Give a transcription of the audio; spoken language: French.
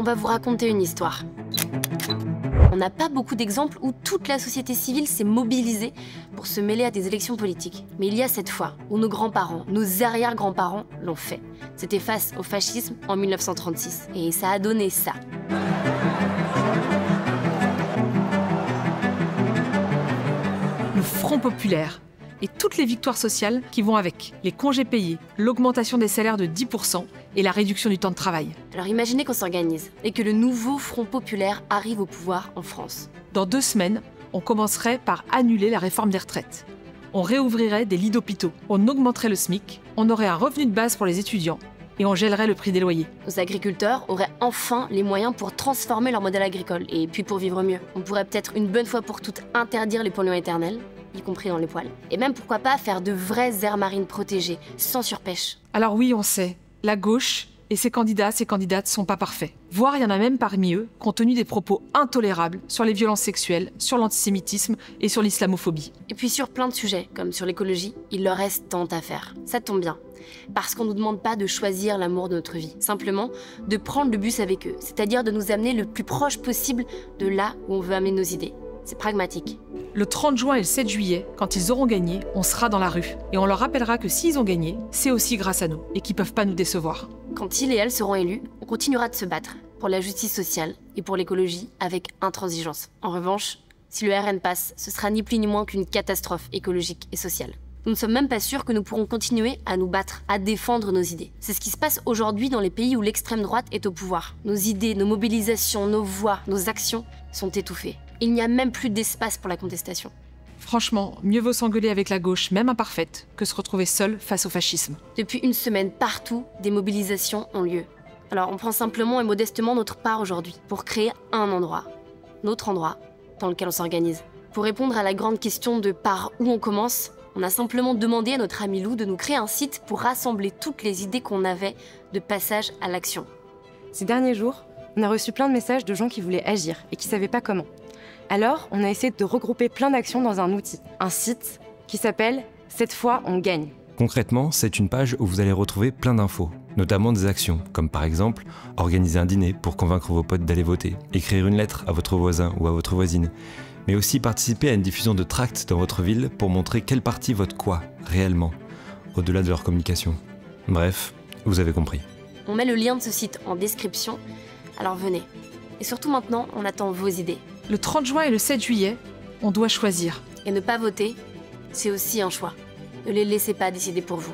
on va vous raconter une histoire. On n'a pas beaucoup d'exemples où toute la société civile s'est mobilisée pour se mêler à des élections politiques. Mais il y a cette fois où nos grands-parents, nos arrière-grands-parents l'ont fait. C'était face au fascisme en 1936. Et ça a donné ça. Le Front populaire et toutes les victoires sociales qui vont avec. Les congés payés, l'augmentation des salaires de 10% et la réduction du temps de travail. Alors imaginez qu'on s'organise et que le nouveau Front populaire arrive au pouvoir en France. Dans 2 semaines, on commencerait par annuler la réforme des retraites. On réouvrirait des lits d'hôpitaux, on augmenterait le SMIC, on aurait un revenu de base pour les étudiants et on gèlerait le prix des loyers. Nos agriculteurs auraient enfin les moyens pour transformer leur modèle agricole et puis pour vivre mieux. On pourrait peut-être une bonne fois pour toutes interdire les polluants éternels, y compris dans les poêles. Et même pourquoi pas faire de vraies aires marines protégées, sans surpêche. Alors oui, on sait, la gauche et ses candidats, ses candidates sont pas parfaits. Voire il y en a même parmi eux qui ont tenu des propos intolérables sur les violences sexuelles, sur l'antisémitisme et sur l'islamophobie. Et puis sur plein de sujets, comme sur l'écologie, il leur reste tant à faire. Ça tombe bien. Parce qu'on ne nous demande pas de choisir l'amour de notre vie, simplement de prendre le bus avec eux, c'est-à-dire de nous amener le plus proche possible de là où on veut amener nos idées. C'est pragmatique. Le 30 juin et le 7 juillet, quand ils auront gagné, on sera dans la rue. Et on leur rappellera que s'ils ont gagné, c'est aussi grâce à nous et qu'ils peuvent pas nous décevoir. Quand ils et elles seront élus, on continuera de se battre pour la justice sociale et pour l'écologie avec intransigeance. En revanche, si le RN passe, ce sera ni plus ni moins qu'une catastrophe écologique et sociale. Nous ne sommes même pas sûrs que nous pourrons continuer à nous battre, à défendre nos idées. C'est ce qui se passe aujourd'hui dans les pays où l'extrême droite est au pouvoir. Nos idées, nos mobilisations, nos voix, nos actions sont étouffées. Il n'y a même plus d'espace pour la contestation. Franchement, mieux vaut s'engueuler avec la gauche, même imparfaite, que se retrouver seul face au fascisme. Depuis une semaine, partout, des mobilisations ont lieu. Alors on prend simplement et modestement notre part aujourd'hui pour créer un endroit, notre endroit, dans lequel on s'organise. Pour répondre à la grande question de par où on commence, on a simplement demandé à notre ami Lou de nous créer un site pour rassembler toutes les idées qu'on avait de passage à l'action. Ces derniers jours, on a reçu plein de messages de gens qui voulaient agir et qui ne savaient pas comment. Alors, on a essayé de regrouper plein d'actions dans un outil, un site qui s'appelle « Cette fois, on gagne ». Concrètement, c'est une page où vous allez retrouver plein d'infos, notamment des actions, comme par exemple organiser un dîner pour convaincre vos potes d'aller voter, écrire une lettre à votre voisin ou à votre voisine, mais aussi participer à une diffusion de tracts dans votre ville pour montrer quel parti vote quoi, réellement, au-delà de leur communication. Bref, vous avez compris. On met le lien de ce site en description, alors venez. Et surtout maintenant, on attend vos idées. Le 30 juin et le 7 juillet, on doit choisir. Et ne pas voter, c'est aussi un choix. Ne les laissez pas décider pour vous.